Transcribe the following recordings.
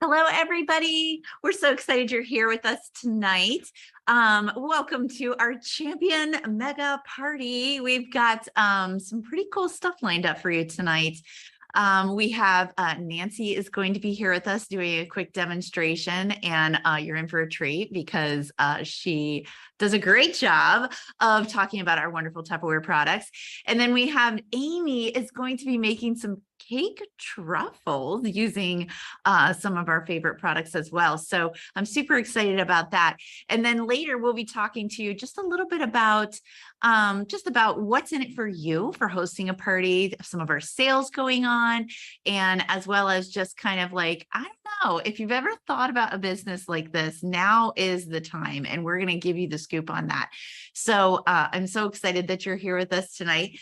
Hello, everybody. We're so excited you're here with us tonight. Welcome to our Champion Mega Party. We've got some pretty cool stuff lined up for you tonight. We have Nancy is going to be here with us doing a quick demonstration, and you're in for a treat because she does a great job of talking about our wonderful Tupperware products. And then we have Amy is going to be making some cake truffles using some of our favorite products as well. So I'm super excited about that. And then later we'll be talking to you just a little bit about what's in it for you for hosting a party, some of our sales going on, and as well as just kind of like, I don't know, if you've ever thought about a business like this, now is the time, and we're going to give you the scoop on that. So I'm so excited that you're here with us tonight.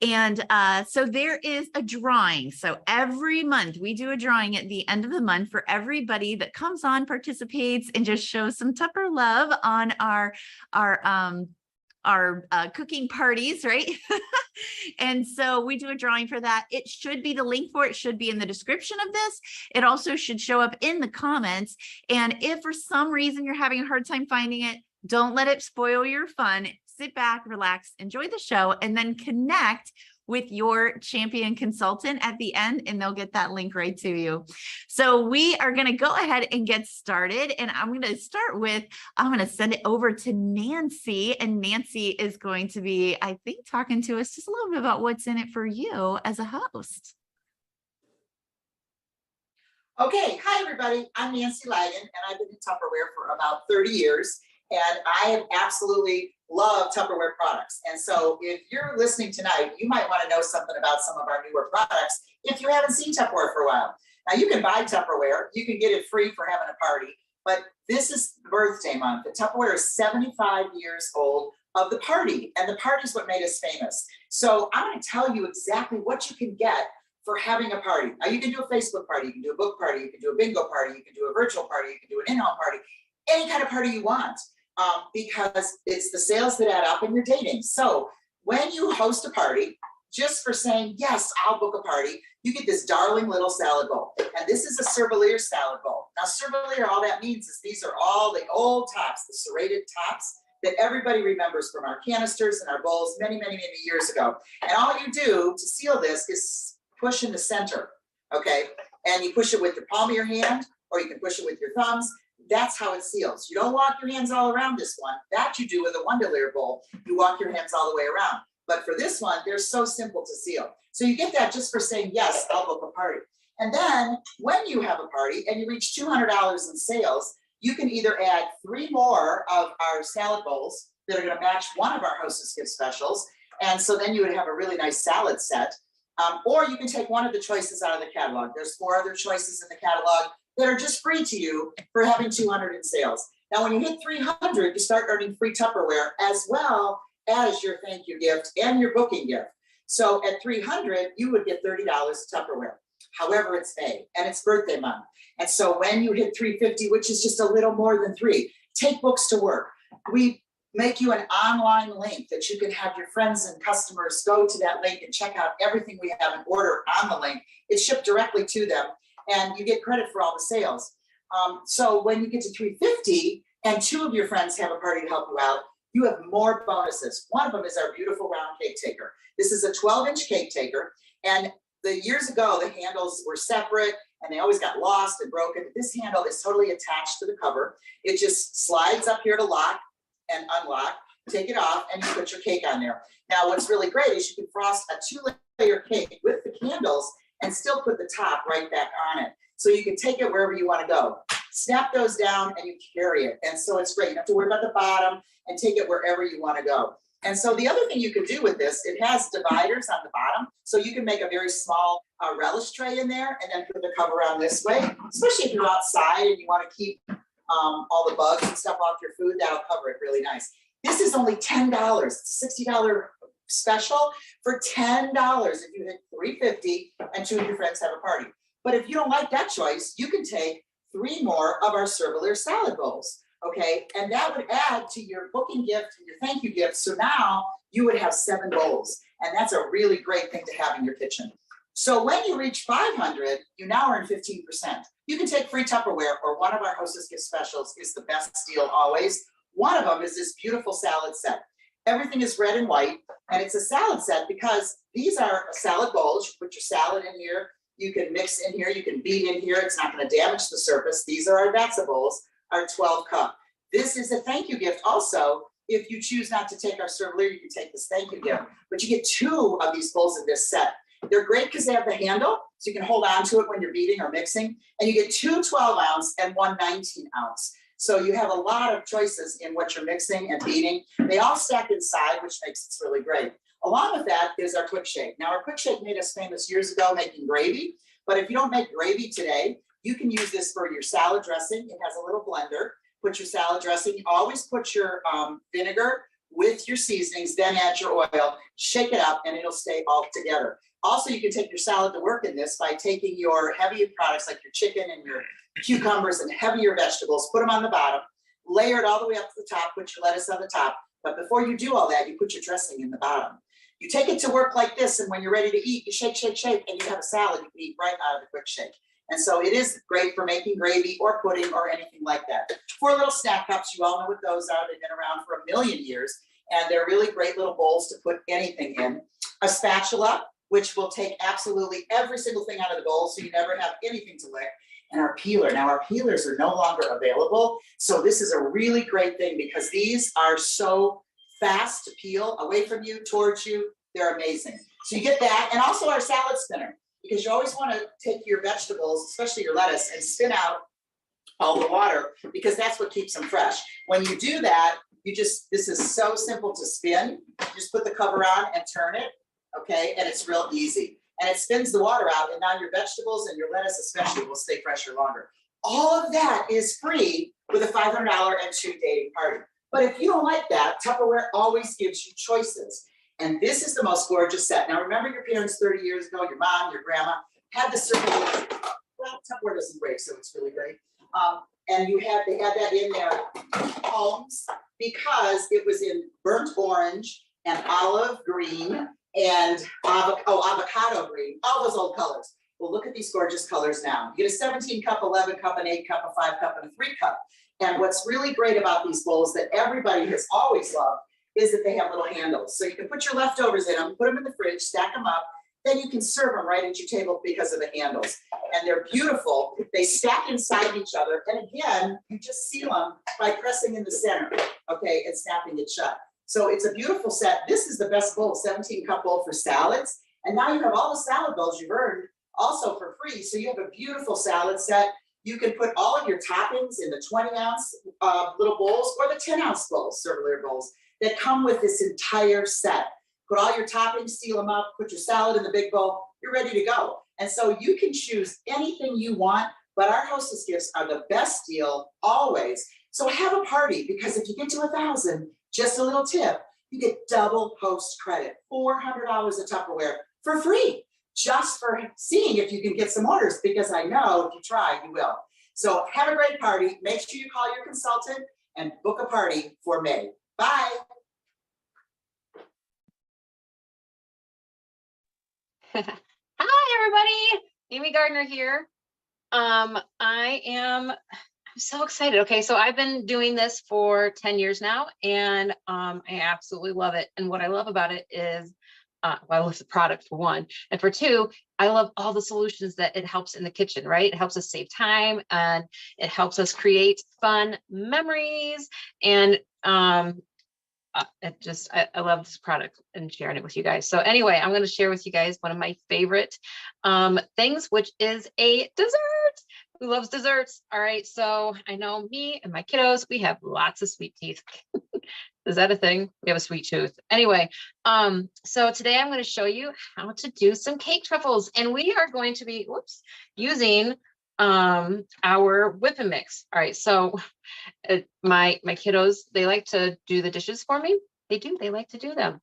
And so there is a drawing. So every month we do a drawing at the end of the month for everybody that comes on, participates, and just shows some Tupper love on our cooking parties, right? And so we do a drawing for that. It should be, the link for it should be in the description of this. It also should show up in the comments. And if for some reason you're having a hard time finding it, don't let it spoil your fun. Sit back, relax, enjoy the show, and then connect with your champion consultant at the end, and they'll get that link right to you. So we are going to go ahead and get started. And I'm going to send it over to Nancy, and Nancy is going to be, I think, talking to us just a little bit about what's in it for you as a host. Okay, hi everybody. I'm Nancy Lagan, and I've been in Tupperware for about 30 years. And I absolutely love Tupperware products. And so if you're listening tonight, you might want to know something about some of our newer products if you haven't seen Tupperware for a while. Now you can buy Tupperware, you can get it free for having a party, but this is birthday month. The Tupperware is 75 years old of the party, and the party is what made us famous. So I'm going to tell you exactly what you can get for having a party. Now you can do a Facebook party, you can do a book party, you can do a bingo party, you can do a virtual party, you can do an in-home party, any kind of party you want. Because it's the sales that add up and you're dating. So when you host a party, just for saying, yes, I'll book a party, you get this darling little salad bowl. And this is a Servalier salad bowl. Now Servalier, all that means is these are all the old tops, the serrated tops that everybody remembers from our canisters and our bowls many, many, many years ago. And all you do to seal this is push in the center, okay? And you push it with the palm of your hand, or you can push it with your thumbs. That's how it seals. You don't walk your hands all around this one. That you do with a Wonderlayer bowl. You walk your hands all the way around. But for this one, they're so simple to seal. So you get that just for saying, yes, I'll book a party. And then when you have a party and you reach $200 in sales, you can either add 3 more of our salad bowls that are going to match one of our Hostess Gift specials. And so then you would have a really nice salad set. Or you can take one of the choices out of the catalog. There's 4 other choices in the catalog that are just free to you for having 200 in sales. Now, when you hit 300, you start earning free Tupperware as well as your thank you gift and your booking gift. So at 300, you would get $30 Tupperware. However, it's May and it's birthday month. And so when you hit 350, which is just a little more than 3, take books to work. We make you an online link that you can have your friends and customers go to that link and check out everything we have and order on the link. It's shipped directly to them, and you get credit for all the sales. So when you get to 350 and 2 of your friends have a party to help you out, you have more bonuses. One of them is our beautiful round cake taker. This is a 12-inch cake taker. And years ago, the handles were separate and they always got lost and broken. This handle is totally attached to the cover. It just slides up here to lock and unlock, take it off, and you put your cake on there. Now, what's really great is you can frost a 2-layer cake with the candles and still put the top right back on it. So you can take it wherever you want to go. Snap those down and you carry it. And so it's great. You don't have to worry about the bottom and take it wherever you want to go. And so the other thing you can do with this, it has dividers on the bottom. So you can make a very small relish tray in there and then put the cover on this way, especially if you're outside and you want to keep all the bugs and stuff off your food, that'll cover it really nice. This is only $10. It's a $60 special for $10 if you hit $350 and 2 of your friends have a party. But if you don't like that choice, you can take 3 more of our Servalier salad bowls, okay? And that would add to your booking gift and your thank you gift. So now you would have 7 bowls. And that's a really great thing to have in your kitchen. So when you reach 500, you now earn 15%. You can take free Tupperware, or one of our Hostess Gift Specials is the best deal always. One of them is this beautiful salad set. Everything is red and white, and it's a salad set because these are salad bowls. You put your salad in here, you can mix in here, you can beat in here. It's not going to damage the surface. These are our Vatsa bowls, our 12 cup. This is a thank you gift also. If you choose not to take our servalier, you can take this thank you gift. But you get 2 of these bowls in this set. They're great because they have the handle, so you can hold on to it when you're beating or mixing. And you get 2 12-ounce and 1 19-ounce. So you have a lot of choices in what you're mixing and beating. They all stack inside, which makes it really great. Along with that is our Quick Shake. Now, our Quick Shake made us famous years ago making gravy, but if you don't make gravy today, you can use this for your salad dressing. It has a little blender. Put your salad dressing. You always put your vinegar with your seasonings, then add your oil, shake it up, and it'll stay all together. Also, you can take your salad to work in this by taking your heavier products like your chicken and your cucumbers and heavier vegetables, put them on the bottom, layer it all the way up to the top, put your lettuce on the top. But before you do all that, you put your dressing in the bottom. You take it to work like this, and when you're ready to eat, you shake, shake, shake, and you have a salad you can eat right out of the Quick Shake. And so it is great for making gravy or pudding or anything like that. 4 little snack cups, you all know what those are. They've been around for a million years, and they're really great little bowls to put anything in. A spatula, which will take absolutely every single thing out of the bowl, so you never have anything to lick. And our peeler. Now, our peelers are no longer available. So this is a really great thing because these are so fast to peel away from you, towards you. They're amazing. So you get that. And also our salad spinner, because you always want to take your vegetables, especially your lettuce, and spin out all the water, because that's what keeps them fresh. When you do that, this is so simple to spin. You just put the cover on and turn it, okay? And it's real easy. And it spins the water out, and now your vegetables and your lettuce especially will stay fresher longer. All of that is free with a $500 and 2 dating party. But if you don't like that, Tupperware always gives you choices. And this is the most gorgeous set. Now, remember your parents 30 years ago, your mom, your grandma, had the servalier. Well, Tupperware doesn't break, so it's really great. And they had that in their homes because it was in burnt orange and olive green and avocado green, all those old colors. Well, look at these gorgeous colors now. You get a 17 cup, 11 cup, an 8 cup, a 5 cup, and a 3 cup. And what's really great about these bowls that everybody has always loved is that they have little handles. So you can put your leftovers in them, put them in the fridge, stack them up, then you can serve them right at your table because of the handles. And they're beautiful. They stack inside each other. And again, you just seal them by pressing in the center, okay, and snapping it shut. So it's a beautiful set. This is the best bowl, 17 cup bowl for salads. And now you have all the salad bowls you've earned also for free. So you have a beautiful salad set. You can put all of your toppings in the 20-ounce little bowls or the 10-ounce bowls, servalier bowls, that come with this entire set. Put all your toppings, seal them up, put your salad in the big bowl, you're ready to go. And so you can choose anything you want, but our Hostess gifts are the best deal always. So have a party, because if you get to 1,000, just a little tip, you get double host credit, $400 of Tupperware for free, just for seeing if you can get some orders, because I know if you try, you will. So have a great party. Make sure you call your consultant and book a party for May. Bye. Hi, everybody. Amy Gardner here. I'm so excited. Okay, so I've been doing this for 10 years now, and I absolutely love it. And what I love about it is, well, I love the product for one, and for two, I love all the solutions that it helps in the kitchen, right? It helps us save time, and it helps us create fun memories. And I love this product and sharing it with you guys. So anyway, I'm going to share with you guys one of my favorite things, which is a dessert. Who loves desserts? All right. So I know me and my kiddos, we have lots of sweet teeth. Is that a thing? We have a sweet tooth. Anyway, so today I'm going to show you how to do some cake truffles, and we are going to be using our whip and mix. All right, so my kiddos, they like to do the dishes for me. They like to do them.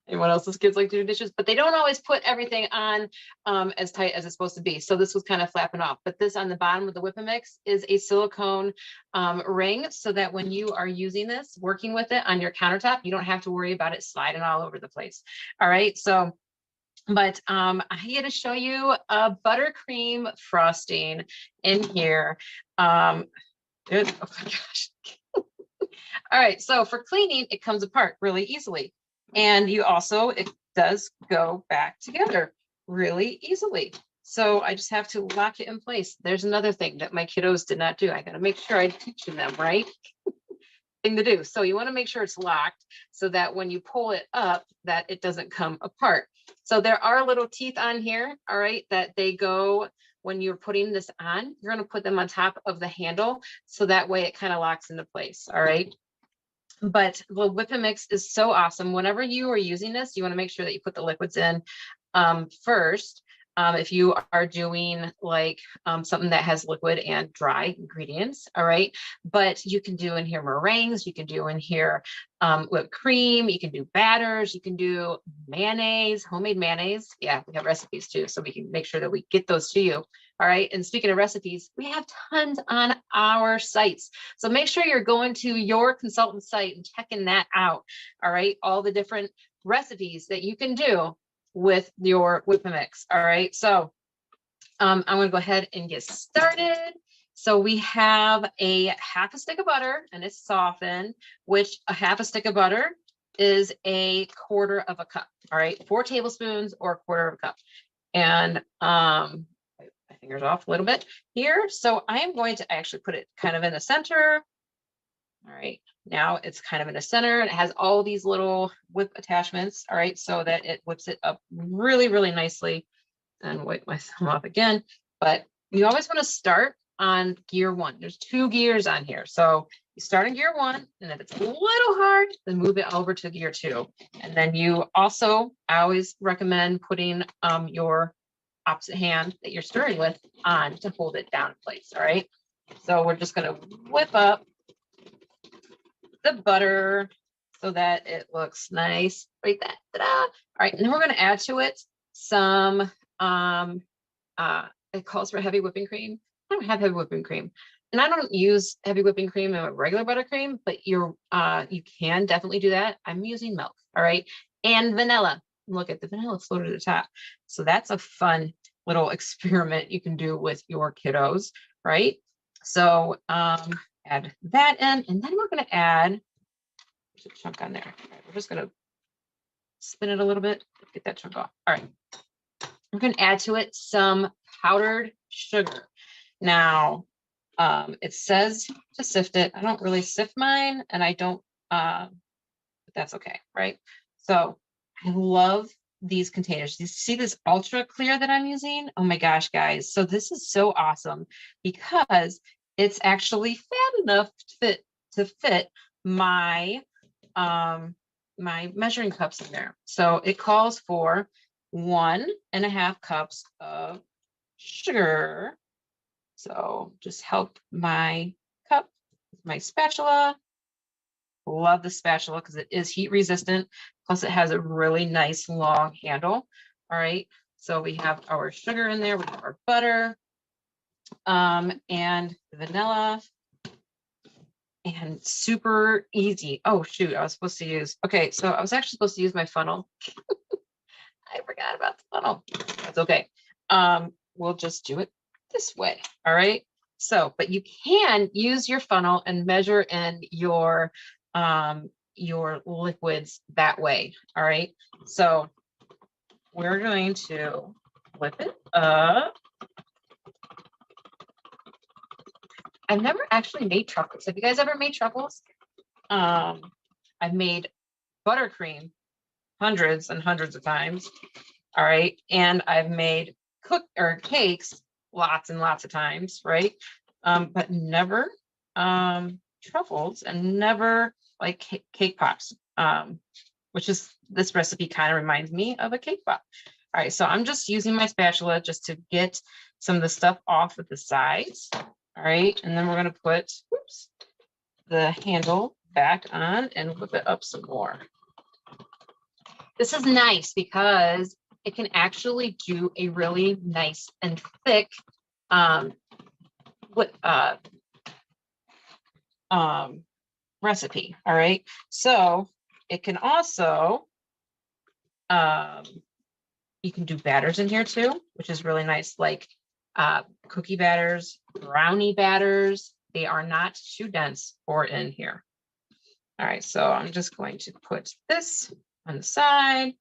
Anyone else's kids like to do dishes, but they don't always put everything on as tight as it's supposed to be. So this was kind of flapping off, but this on the bottom of the whip and mix is a silicone ring, so that when you are using this, working with it on your countertop, you don't have to worry about it sliding all over the place. All right, so But I'm here to show you a buttercream frosting in here. Oh my gosh. All right, so for cleaning, it comes apart really easily. And it does go back together really easily. So I just have to lock it in place. There's another thing that my kiddos did not do. I got to make sure I'm teaching them, right? Thing to do. So you want to make sure it's locked so that when you pull it up, that it doesn't come apart. So there are little teeth on here, all right, that they go when you're putting this on. You're going to put them on top of the handle so that way it kind of locks into place, all right? But the Whip and Mix is so awesome. Whenever you are using this, you want to make sure that you put the liquids in first. If you are doing like something that has liquid and dry ingredients, all right. But you can do in here meringues, you can do in here whipped cream, you can do batters, you can do mayonnaise, homemade mayonnaise. Yeah, we have recipes too, so we can make sure that we get those to you. All right. And speaking of recipes, we have tons on our sites. So make sure you're going to your consultant site and checking that out. All right. All the different recipes that you can do with your Whip and Mix. All right. So I'm going to go ahead and get started. So we have a half a stick of butter and it's softened, which a half a stick of butter is a quarter of a cup. All right. 4 tablespoons or a quarter of a cup. And my fingers off a little bit here. So I am going to actually put it kind of in the center. All right, now it's kind of in the center and it has all these little whip attachments. All right, so that it whips it up really, really nicely. And wipe my thumb off again. But you always want to start on gear 1. There's 2 gears on here. So you start in gear 1, and if it's a little hard, then move it over to gear 2. And then I always recommend putting your opposite hand that you're stirring with on to hold it down in place. All right. So we're just going to whip up the butter so that it looks nice. Right that. Ta-da. All right. And then we're going to add to it some, it calls for heavy whipping cream. I don't have heavy whipping cream. And I don't use heavy whipping cream in a regular buttercream, but you can definitely do that. I'm using milk. All right. And vanilla. Look at the vanilla floated at the top. So that's a fun little experiment you can do with your kiddos, right? So add that in, and then we're going to add a chunk on there. All right, we're just going to spin it a little bit, get that chunk off. All right. We're going to add to it some powdered sugar. Now, it says to sift it. I don't really sift mine, and I don't, but that's okay, right? So I love these containers. You see this ultra clear that I'm using? Oh my gosh, guys. So this is so awesome because it's actually fat enough to fit my my measuring cups in there. So it calls for 1.5 cups of sugar. So just help my cup with my spatula. Love the spatula because it is heat resistant. Plus it has a really nice long handle. All right. So we have our sugar in there. We have our butter and vanilla. And super easy. Oh, shoot. I was supposed to use. Okay. So I was actually supposed to use my funnel. I forgot about the funnel. That's okay. We'll just do it this way. All right. So, but you can use your funnel and measure in your liquids that way. All right. So we're going to whip it up. I've never actually made truffles. Have you guys ever made truffles? I've made buttercream hundreds and hundreds of times. All right. And I've made cakes lots and lots of times, right? But never truffles and never like cake pops, which is this recipe kind of reminds me of a cake pop. All right. So I'm just using my spatula just to get some of the stuff off of the sides. All right. And then we're going to put the handle back on and whip it up some more. This is nice because it can actually do a really nice and thick recipe. All right. So it can also you can do batters in here too, which is really nice, like cookie batters, brownie batters. They are not too dense or in here. All right, so I'm just going to put this on the side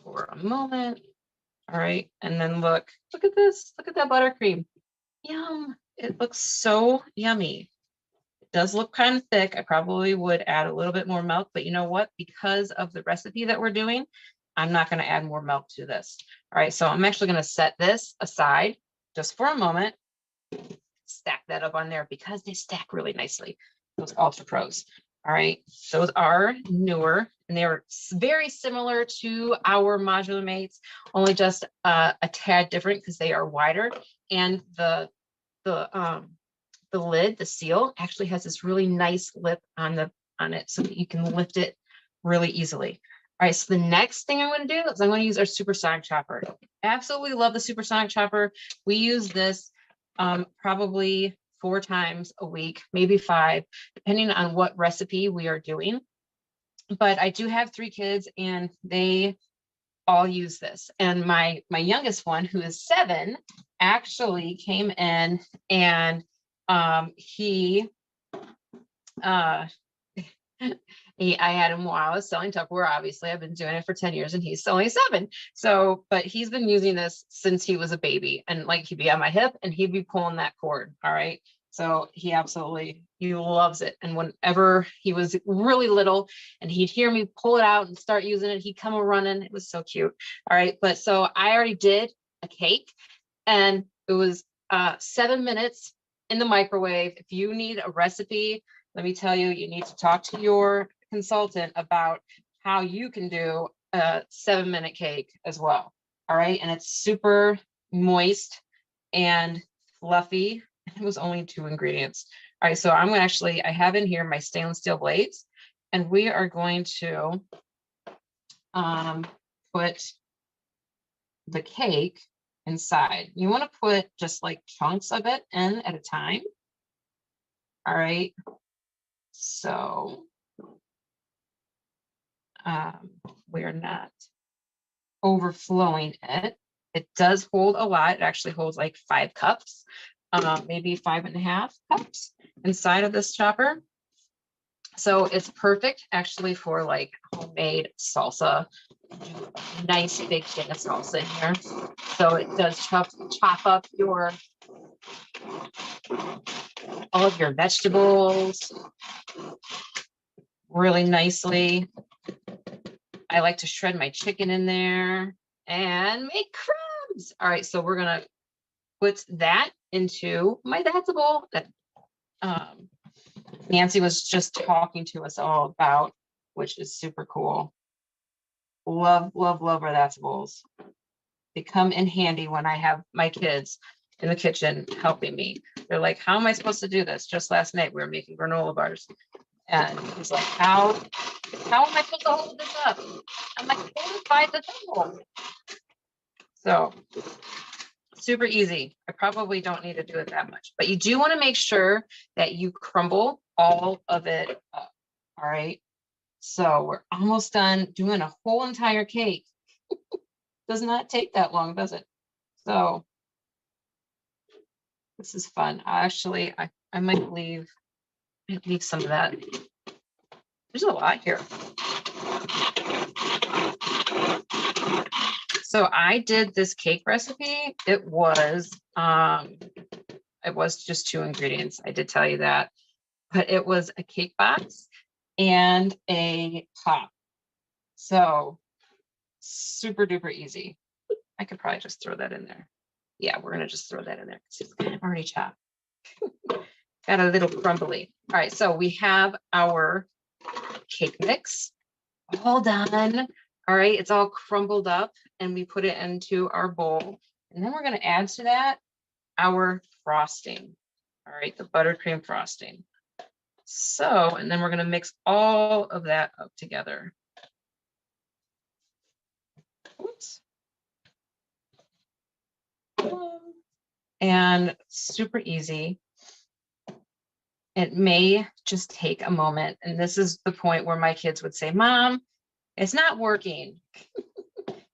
for a moment. All right, and then look at this. Look at that buttercream. Yum. It looks so yummy. It does look kind of thick. I probably would add a little bit more milk, but you know what? Because of the recipe that we're doing, I'm not going to add more milk to this. All right, so I'm actually going to set this aside just for a moment. Stack that up on there because they stack really nicely, those Ultra Pros. All right, those are newer and they're very similar to our modular mates, only just a tad different because they are wider, and the lid, the seal, actually has this really nice lip on it so that you can lift it really easily. All right, so the next thing I'm going to do is I'm going to use our supersonic chopper. Absolutely love the supersonic chopper. We use this probably 4 times a week, maybe 5, depending on what recipe we are doing. But I do have 3 kids and they all use this. And my youngest one, who is 7, actually came in and I had him while I was selling Tupperware. Obviously, I've been doing it for 10 years and he's only 7. So, but he's been using this since he was a baby, and like he'd be on my hip and he'd be pulling that cord. All right. So he loves it. And whenever he was really little and he'd hear me pull it out and start using it, he'd come running. It was so cute. All right. But so I already did a cake and it was 7 minutes in the microwave. If you need a recipe, let me tell you, you need to talk to your consultant about how you can do a 7-minute cake as well. All right. And it's super moist and fluffy. It was only 2 ingredients. All right. So I'm going to actually, I have in here my stainless steel blades, and we are going to put the cake inside. You want to put just like chunks of it in at a time. All right. So we're not overflowing it. It does hold a lot. It actually holds like 5 cups, maybe 5.5 cups inside of this chopper. So it's perfect actually for like homemade salsa, nice big thing of salsa in here. So it does chop up all of your vegetables really nicely. I like to shred my chicken in there and make crumbs. All right, so we're gonna put that into my vegetable that Nancy was just talking to us all about, which is super cool. Love, love, love our vegetables. They come in handy when I have my kids in the kitchen helping me. They're like, how am I supposed to do this? Just last night we were making granola bars. And he's like, how am I supposed to hold this up? I'm like, hold it by the table. So super easy. I probably don't need to do it that much, but you do want to make sure that you crumble all of it up. All right. So we're almost done doing a whole entire cake. Does not take that long, does it? So this is fun. I might leave some of that. There's a lot here. So I did this cake recipe. It was just 2 ingredients. I did tell you that, but it was a cake box and a top. So super duper easy. I could probably just throw that in there. Yeah, we're gonna just throw that in there because it's kind of already chopped. Got a little crumbly. All right, so we have our cake mix all done. All right, it's all crumbled up and we put it into our bowl. And then we're going to add to that our frosting. All right, the buttercream frosting. So, and then we're going to mix all of that up together. Oops. And super easy. It may just take a moment. And this is the point where my kids would say, Mom, it's not working.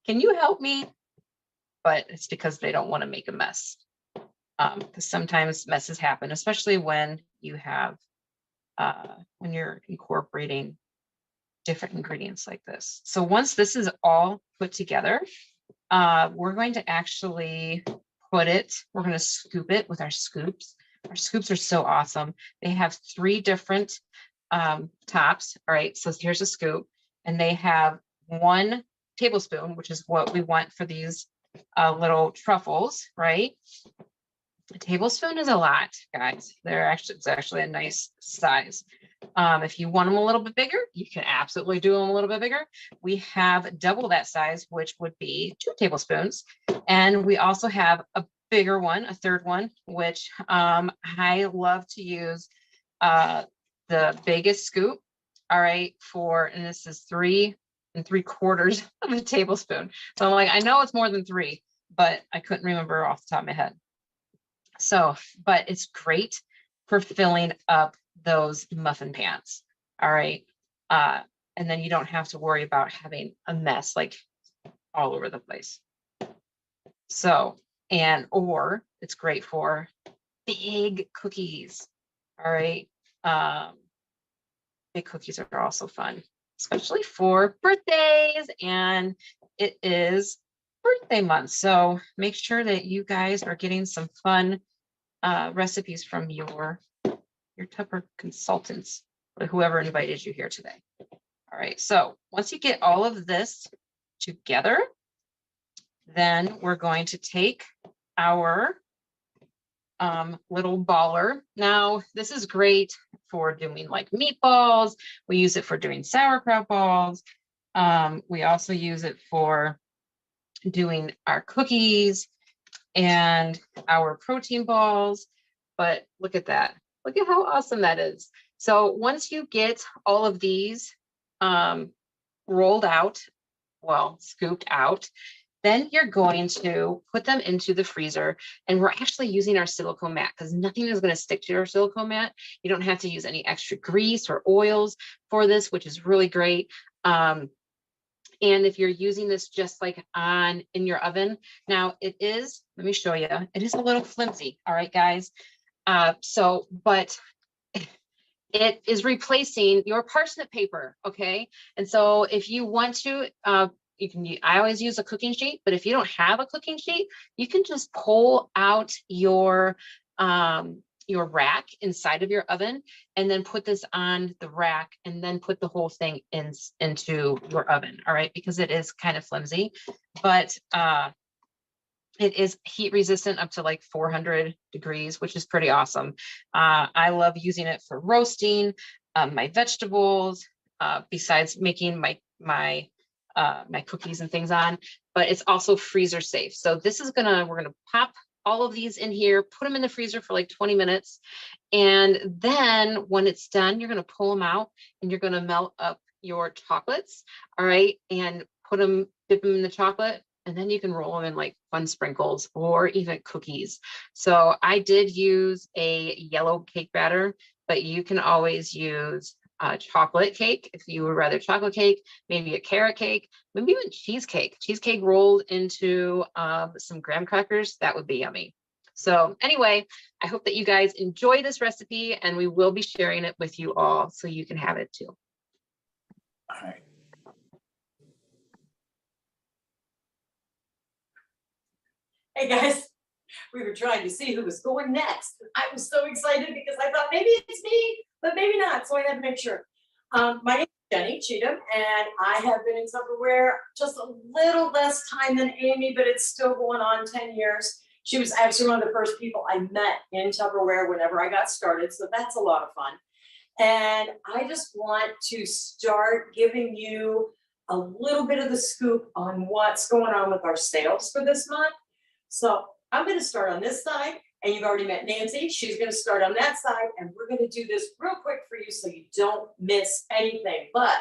can you help me? But it's because they don't want to make a mess. Because sometimes messes happen, especially when you have, when you're incorporating different ingredients like this. So once this is all put together, we're going to actually we're going to scoop it with our scoops. Our scoops are so awesome. They have 3 different tops. All right, so here's a scoop, and they have 1 tablespoon, which is what we want for these little truffles, right? A tablespoon is a lot, guys. It's actually a nice size. If you want them a little bit bigger, you can absolutely do them a little bit bigger. We have double that size, which would be 2 tablespoons. And we also have a bigger one, a third one, which I love to use the biggest scoop. All right, and this is 3 3/4 of a tablespoon. So I'm like, I know it's more than 3, but I couldn't remember off the top of my head. So, but it's great for filling up those muffin pans. All right. And then you don't have to worry about having a mess like all over the place. So, or it's great for big cookies. All right. Big cookies are also fun, especially for birthdays. And it is birthday month. So make sure that you guys are getting some fun recipes from your Tupper consultants, or whoever invited you here today. All right, so once you get all of this together, then we're going to take our little baller. Now, this is great for doing like meatballs. We use it for doing sauerkraut balls. We also use it for doing our cookies and our protein balls. But look at that. Look at how awesome that is. So once you get all of these rolled out, scooped out, then you're going to put them into the freezer. And we're actually using our silicone mat because nothing is going to stick to your silicone mat. You don't have to use any extra grease or oils for this, which is really great. And if you're using this just like in your oven, now it is, let me show you, it is a little flimsy. All right, guys. But it is replacing your parsnip paper. Okay. And so if you want to, I always use a cooking sheet, but if you don't have a cooking sheet, you can just pull out your rack inside of your oven and then put this on the rack and then put the whole thing into your oven. All right. Because it is kind of flimsy, but it is heat resistant up to like 400 degrees, which is pretty awesome. I love using it for roasting my vegetables, besides making my cookies and things on, but it's also freezer safe. So we're gonna pop all of these in here, put them in the freezer for like 20 minutes. And then when it's done, you're gonna pull them out and you're gonna melt up your chocolates. All right. And dip them in the chocolate. And then you can roll them in like fun sprinkles or even cookies. So I did use a yellow cake batter, but you can always use chocolate cake if you would rather chocolate cake, maybe a carrot cake, maybe even cheesecake rolled into some graham crackers. That would be yummy. So anyway, I hope that you guys enjoy this recipe and we will be sharing it with you all so you can have it too. All right. Hey guys, we were trying to see who was going next. I was so excited because I thought maybe it's me, but maybe not. So I had to make sure. My name is Jenny Cheatham, and I have been in Tupperware just a little less time than Amy, but it's still going on 10 years. She was actually one of the first people I met in Tupperware whenever I got started. So that's a lot of fun. And I just want to start giving you a little bit of the scoop on what's going on with our sales for this month. So I'm going to start on this side, and you've already met Nancy. She's going to start on that side, and we're going to do this real quick for you so you don't miss anything. But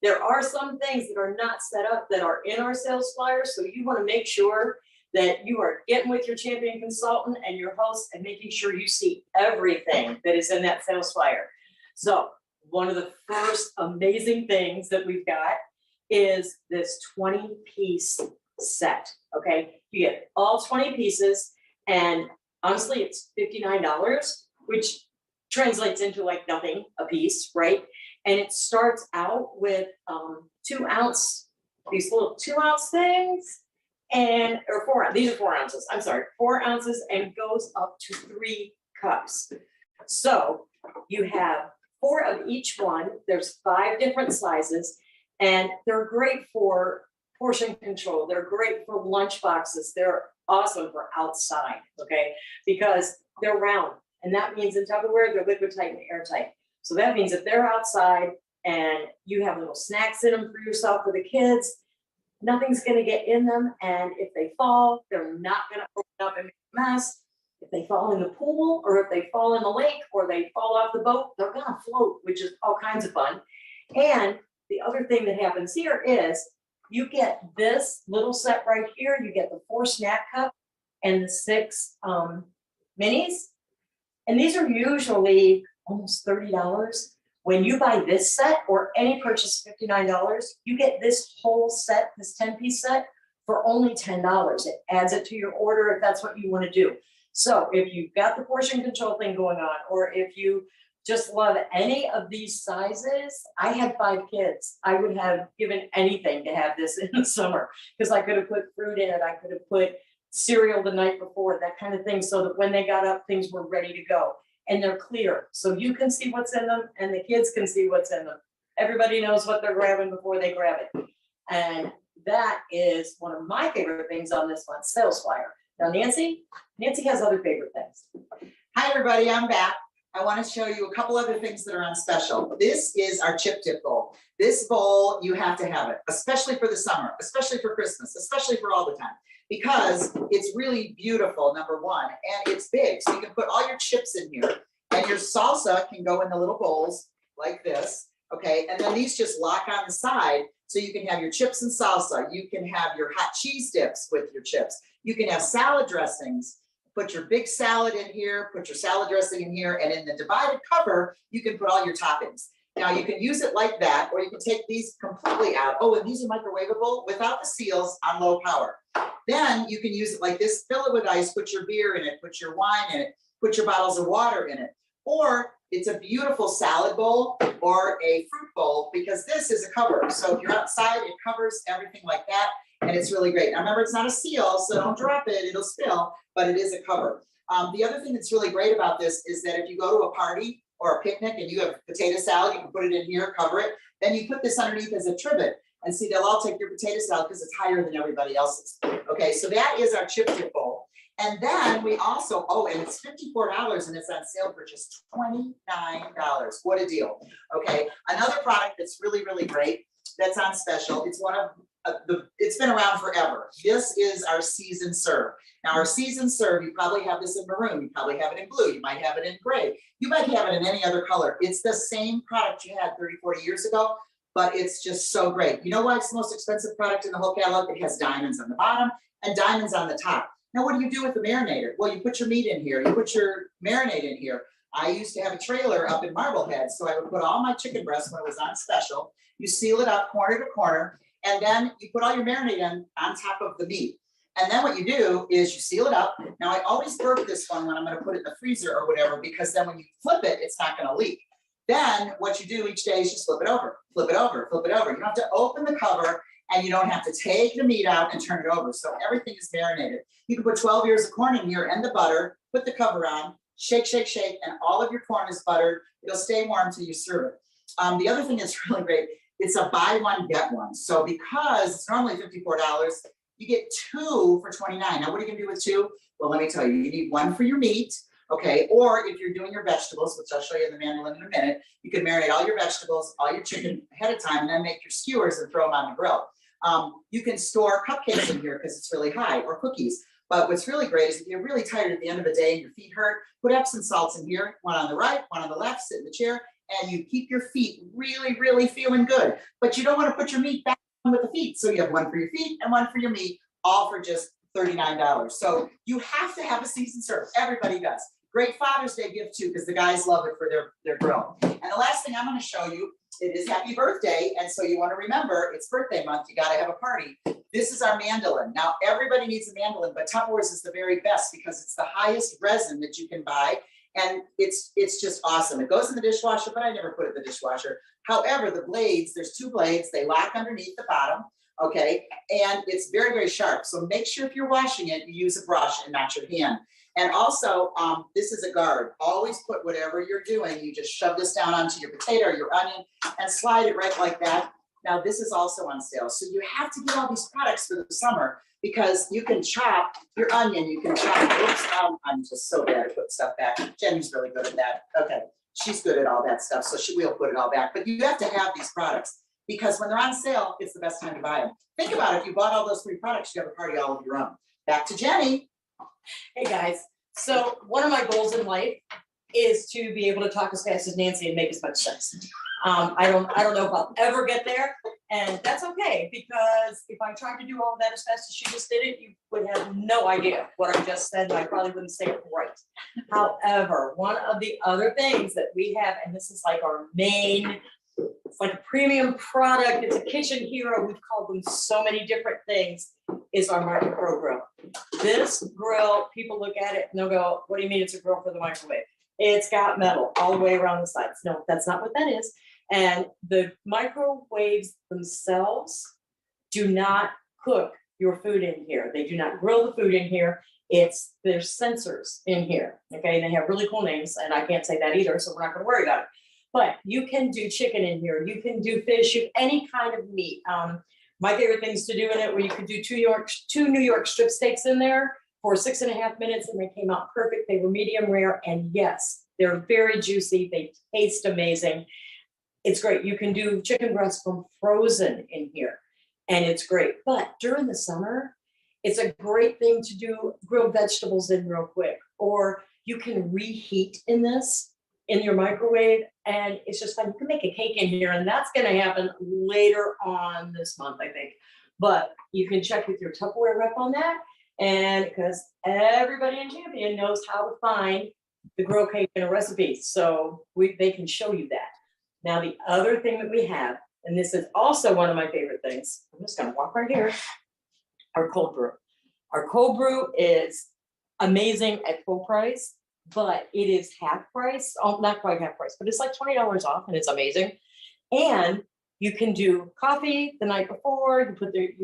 there are some things that are not set up that are in our sales flyer, so you want to make sure that you are getting with your champion consultant and your host and making sure you see everything that is in that sales flyer. So one of the first amazing things that we've got is this 20-piece set, okay? You get all 20 pieces, and honestly, it's $59, which translates into like nothing a piece, right? And it starts out with 2 ounce, these little 2 ounce things, and or 4 ounce, these are 4 ounces, I'm sorry, 4 ounces, and goes up to 3 cups. So you have 4 of each one. There's 5 different sizes, and they're great for portion control. They're great for lunch boxes. They're awesome for outside, okay? Because they're round, and that means in Tupperware, they're liquid tight and airtight. So that means if they're outside and you have little snacks in them for yourself, for the kids, nothing's gonna get in them. And if they fall, they're not gonna open up and make a mess. If they fall in the pool, or if they fall in the lake, or they fall off the boat, they're gonna float, which is all kinds of fun. And the other thing that happens here is you get this little set right here. You get the 4 snack cup and the 6 minis. And these are usually almost $30. When you buy this set, or any purchase $59, you get this whole set, this 10-piece set, for only $10. It adds it to your order if that's what you want to do. So if you've got the portion control thing going on, or if you just love any of these sizes, I had 5 kids. I would have given anything to have this in the summer, because I could have put fruit in it. I could have put cereal the night before, that kind of thing, so that when they got up, things were ready to go. And they're clear, so you can see what's in them and the kids can see what's in them. Everybody knows what they're grabbing before they grab it. And that is one of my favorite things on this one, sales flyer. Now Nancy has other favorite things. Hi, everybody, I'm back. I want to show you a couple other things that are on special. This is our chip dip bowl. This bowl, you have to have it, especially for the summer, especially for Christmas, especially for all the time, because it's really beautiful, number one, and it's big. So you can put all your chips in here, and your salsa can go in the little bowls like this, okay? And then these just lock on the side, so you can have your chips and salsa. You can have your hot cheese dips with your chips. You can have salad dressings. Put your big salad in here, put your salad dressing in here, and in the divided cover, you can put all your toppings. Now you can use it like that, or you can take these completely out. Oh, and these are microwavable without the seals on low power. Then you can use it like this, fill it with ice, put your beer in it, put your wine in it, put your bottles of water in it. Or it's a beautiful salad bowl or a fruit bowl, because this is a cover. So if you're outside, it covers everything like that. And it's really great. Now remember, it's not a seal, so don't drop it, it'll spill, but it is a cover. The other thing that's really great about this is that if you go to a party or a picnic and you have potato salad, you can put it in here, cover it. Then you put this underneath as a trivet, and see, they'll all take your potato salad because it's higher than everybody else's. Okay, so that is our chip dip bowl. And then we also, oh, and it's $54 and it's on sale for just $29. What a deal. Okay, another product that's really, really great, that's on special. It's one of it's been around forever. This is our seasoned serve. Now our seasoned serve, you probably have this in maroon, you probably have it in blue, you might have it in gray, you might have it in any other color. It's the same product you had 30, 40 years ago, but it's just so great. You know why it's the most expensive product in the whole catalog? It has diamonds on the bottom and diamonds on the top. Now what do you do with the marinator? Well, you put your meat in here, you put your marinade in here. I used to have a trailer up in Marblehead, so I would put all my chicken breasts when it was on special. You seal it up corner to corner, and then you put all your marinade in on top of the meat. And then what you do is you seal it up. Now I always burp this one when I'm going to put it in the freezer or whatever, because then when you flip it, it's not going to leak. Then what you do each day is just flip it over, flip it over, flip it over. You don't have to open the cover, and you don't have to take the meat out and turn it over. So everything is marinated. You can put 12 ears of corn in here and the butter, put the cover on, shake, shake, shake, and all of your corn is buttered. It'll stay warm until you serve it. The other thing that's really great, it's a buy one, get one. So because it's normally $54, you get 2 for $29. Now, what are you gonna do with 2? Well, let me tell you, you need 1 for your meat, okay? Or if you're doing your vegetables, which I'll show you in the mandolin in a minute, you can marinate all your vegetables, all your chicken ahead of time, and then make your skewers and throw them on the grill. You can store cupcakes in here because it's really high, or cookies. But what's really great is if you're really tired at the end of the day and your feet hurt, put Epsom salts in here, one on the right, one on the left, sit in the chair, and you keep your feet really, really feeling good. But you don't want to put your meat back on with the feet. So you have 1 for your feet and 1 for your meat, all for just $39. So you have to have a seasoned serve. Everybody does. Great Father's Day gift too, because the guys love it for their grill. And the last thing I'm going to show you it is happy birthday. And so you want to remember it's birthday month. You got to have a party. This is our mandolin. Now, everybody needs a mandolin, but Tupperware's is the very best because it's the highest resin that you can buy. And it's just awesome. It goes in the dishwasher, but I never put it in the dishwasher. However, the blades, there's 2 blades, they lock underneath the bottom, okay? And it's very, very sharp. So make sure if you're washing it, you use a brush and not your hand. And also, this is a guard. Always put whatever you're doing, you just shove this down onto your potato or your onion and slide it right like that. Now, this is also on sale. So you have to get all these products for the summer because you can chop your onion, you can chop, oops, I'm just so bad at putting stuff back. Jenny's really good at that. Okay, she's good at all that stuff, so she will put it all back. But you have to have these products because when they're on sale, it's the best time to buy them. Think about it, if you bought all those 3 products, you have a party all of your own. Back to Jenny. Hey, guys. So one of my goals in life is to be able to talk as fast as Nancy and make as much sense. I don't know if I'll ever get there, and that's okay, because if I tried to do all of that as fast as she just did it, you would have no idea what I just said, and I probably wouldn't say it right. However, one of the other things that we have, and this is like our main, it's like a premium product, it's a kitchen hero, we've called them so many different things, is our micro grill. This grill, people look at it and they'll go, what do you mean it's a grill for the microwave? It's got metal all the way around the sides. No, that's not what that is. And the microwaves themselves do not cook your food in here. They do not grill the food in here. There's sensors in here. Okay, they have really cool names, and I can't say that either, so we're not going to worry about it. But you can do chicken in here. You can do fish, any kind of meat. My favorite things to do in it, where you could do two New York strip steaks in there for 6.5 minutes, and they came out perfect. They were medium rare, and yes, they're very juicy. They taste amazing. It's great. You can do chicken breasts from frozen in here, and it's great. But during the summer, it's a great thing to do grilled vegetables in real quick, or you can reheat in this in your microwave, and it's just fun. You can make a cake in here, and that's going to happen later on this month, I think. But you can check with your Tupperware rep on that, and because everybody in Champion knows how to find the grill cake in a recipe, so they can show you that. Now, the other thing that we have, and this is also one of my favorite things, I'm just going to walk right here, our cold brew. Our cold brew is amazing at full price, but it is half price. Oh, not quite half price, but it's like $20 off, and it's amazing. And you can do coffee the night before. You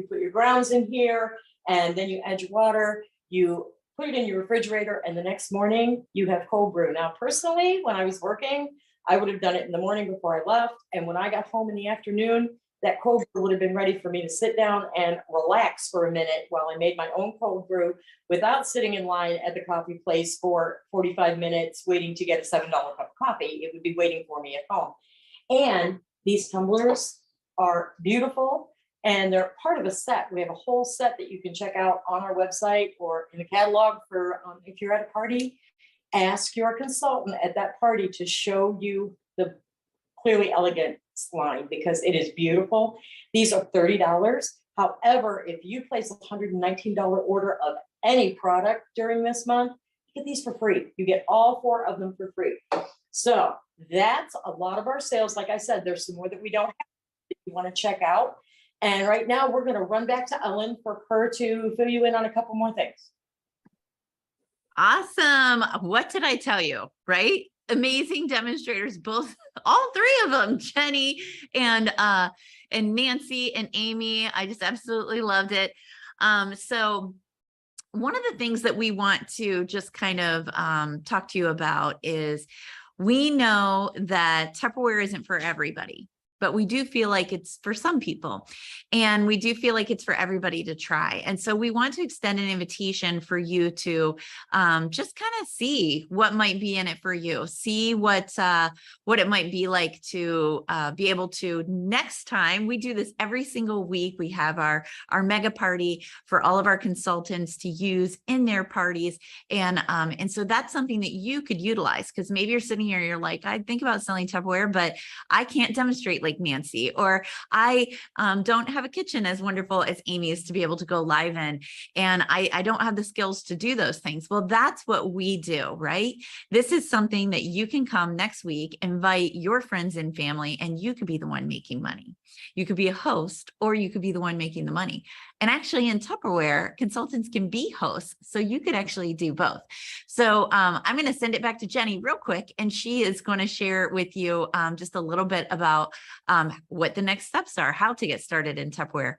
put your grounds in here, and then you add your water. You put it in your refrigerator, and the next morning you have cold brew. Now, personally, when I was working, I would have done it in the morning before I left, and when I got home in the afternoon, that cold brew would have been ready for me to sit down and relax for a minute while I made my own cold brew without sitting in line at the coffee place for 45 minutes waiting to get a $7 cup of coffee. It would be waiting for me at home. And these tumblers are beautiful, and they're part of a set. We have a whole set that you can check out on our website or in the catalog for if you're at a party. Ask your consultant at that party to show you the Clearly Elegant line, because it is beautiful. These are $30. However, if you place a $119 order of any product during this month, you get these for free. You get all 4 of them for free. So that's a lot of our sales. Like I said, there's some more that we don't have that you want to check out. And right now we're going to run back to Ellen for her to fill you in on a couple more things. Awesome. What did I tell you, right? Amazing demonstrators, both, all 3 of them, Jenny and Nancy and Amy. I just absolutely loved it. So one of the things that we want to just kind of talk to you about is, we know that Tupperware isn't for everybody, but we do feel like it's for some people, and we do feel like it's for everybody to try. And so we want to extend an invitation for you to just kind of see what might be in it for you, see what it might be like to be able to, next time. We do this every single week. We have our mega party for all of our consultants to use in their parties. And so that's something that you could utilize, because maybe you're sitting here, you're like, I think about selling Tupperware, but I can't demonstrate like Nancy, or I don't have a kitchen as wonderful as Amy's to be able to go live in, and I don't have the skills to do those things. Well, that's what we do, right? This is something that you can come next week, invite your friends and family, and you could be the one making money. You could be a host, or you could be the one making the money. And actually in Tupperware, consultants can be hosts. So you could actually do both. So I'm going to send it back to Jenny real quick, and she is going to share with you just a little bit about what the next steps are, how to get started in Tupperware.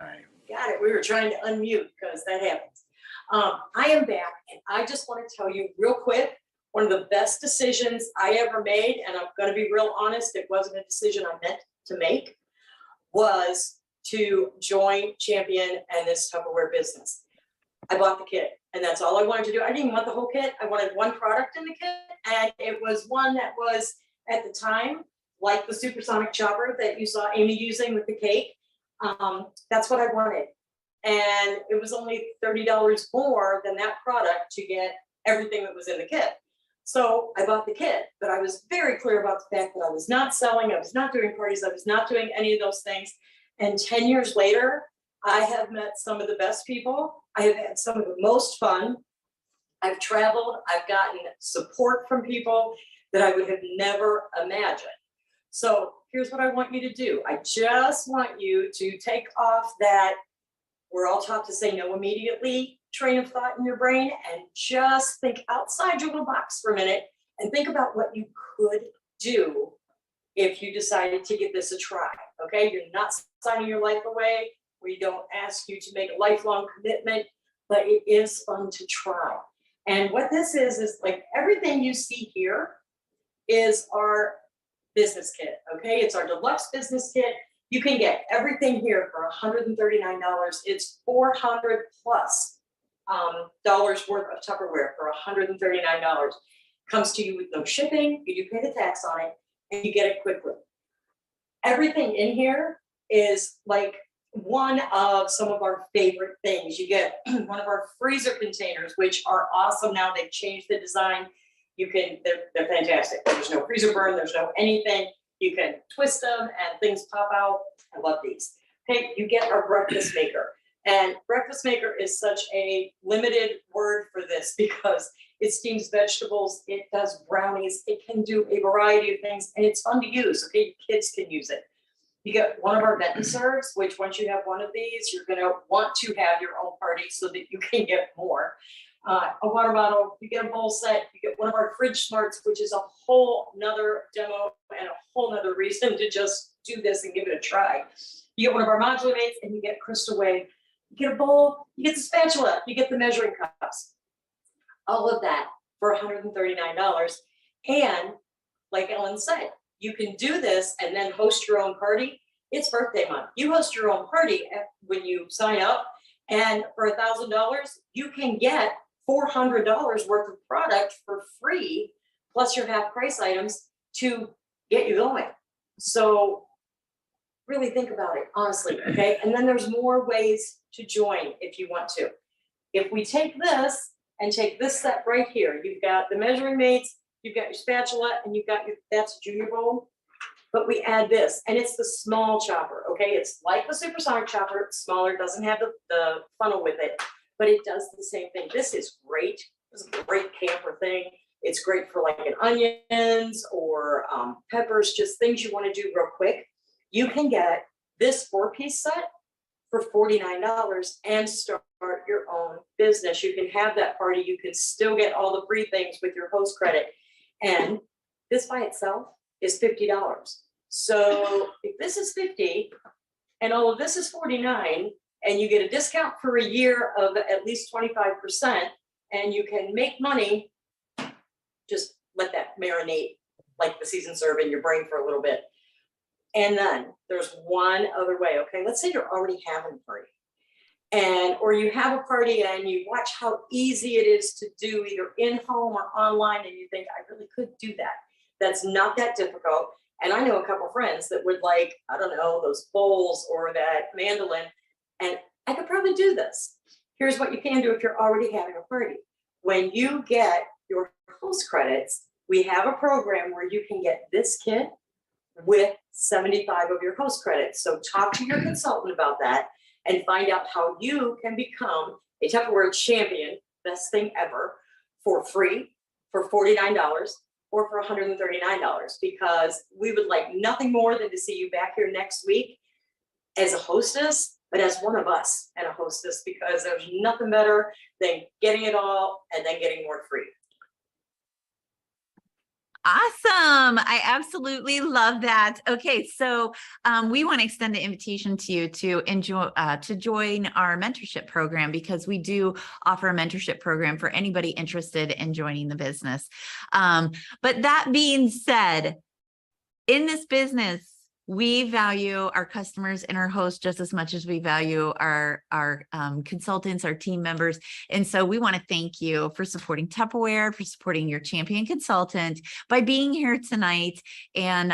All right. Got it. We were trying to unmute because that happens. I am back, and I just want to tell you real quick, one of the best decisions I ever made, and I'm going to be real honest, it wasn't a decision I meant to make, was to join Champion and this Tupperware business. I bought the kit, and that's all I wanted to do. I didn't even want the whole kit. I wanted one product in the kit, and it was one that was, at the time, like the supersonic chopper that you saw Amy using with the cake. That's what I wanted. And it was only $30 more than that product to get everything that was in the kit. So I bought the kit, but I was very clear about the fact that I was not selling, I was not doing parties, I was not doing any of those things. And 10 years later, I have met some of the best people. I have had some of the most fun. I've traveled, I've gotten support from people that I would have never imagined. So here's what I want you to do. I just want you to take off that we're all taught to say no immediately train of thought in your brain, and just think outside your little box for a minute and think about what you could do if you decided to give this a try. Okay, you're not signing your life away. We don't ask you to make a lifelong commitment, but it is fun to try. And what this is like everything you see here is our business kit. Okay, it's our deluxe business kit. You can get everything here for $139. It's $400 plus dollars worth of Tupperware for $139. Comes to you with no shipping. You do pay the tax on it, and you get it quickly. Everything in here is like one of some of our favorite things. You get one of our freezer containers, which are awesome now. They've changed the design. They're fantastic. There's no freezer burn. There's no anything. You can twist them and things pop out. I love these. Okay, you get our breakfast maker. And breakfast maker is such a limited word for this because it steams vegetables, it does brownies, it can do a variety of things, and it's fun to use. Okay, kids can use it. You get one of our vent and serves, which once you have one of these, you're gonna want to have your own party so that you can get more. A water bottle, you get a bowl set, you get one of our fridge smarts, which is a whole nother demo and a whole nother reason to just do this and give it a try. You get one of our modular mates and you get Crystal Wave. You get a bowl, you get the spatula, you get the measuring cups. All of that for $139. And like Ellen said, you can do this and then host your own party. It's birthday month. You host your own party when you sign up, and for $1,000, you can get $400 worth of product for free, plus your half price items to get you going. So really think about it, honestly, okay? And then there's more ways to join if you want to. If we take this and take this set right here, you've got the measuring mates, you've got your spatula, and you've got that's a junior bowl, but we add this, and it's the small chopper, okay? It's like the supersonic chopper, it's smaller, doesn't have the funnel with it, but it does the same thing. This is great. This is a great camper thing. It's great for like an onions or peppers, just things you want to do real quick. You can get this 4-piece set for $49 and start your own business. You can have that party. You can still get all the free things with your host credit. And this by itself is $50. So if this is $50 and all of this is $49, and you get a discount for a year of at least 25%, and you can make money, just let that marinate like the seasoned serve in your brain for a little bit. And then there's one other way, okay? Let's say you're already having a party, or you have a party and you watch how easy it is to do either in home or online, and you think, I really could do that. That's not that difficult. And I know a couple friends that would like, I don't know, those bowls or that mandolin. And I could probably do this. Here's what you can do if you're already having a party. When you get your host credits, we have a program where you can get this kit with 75 of your host credits. So talk to your consultant about that and find out how you can become a Tupperware champion, best thing ever, for free, for $49 or for $139, because we would like nothing more than to see you back here next week as a hostess, but as one of us and a hostess, because there's nothing better than getting it all and then getting more free. Awesome. I absolutely love that. Okay, so we want to extend the invitation to you to join our mentorship program, because we do offer a mentorship program for anybody interested in joining the business. But that being said, in this business, we value our customers and our hosts just as much as we value our consultants, our team members. And so we want to thank you for supporting Tupperware, for supporting your champion consultant by being here tonight and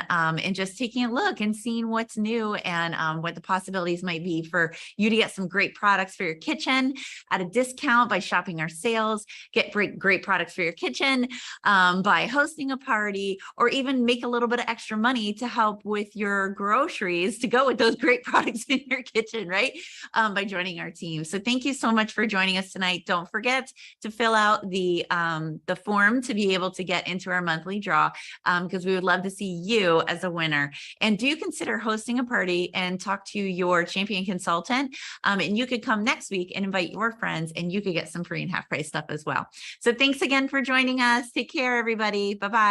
just taking a look and seeing what's new and what the possibilities might be for you to get some great products for your kitchen at a discount by shopping our sales, get great products for your kitchen by hosting a party, or even make a little bit of extra money to help with your groceries to go with those great products in your kitchen, right? By joining our team. So thank you so much for joining us tonight. Don't forget to fill out the form to be able to get into our monthly draw, because we would love to see you as a winner. And do consider hosting a party and talk to your champion consultant. And you could come next week and invite your friends, and you could get some free and half price stuff as well. So thanks again for joining us. Take care, everybody. Bye-bye.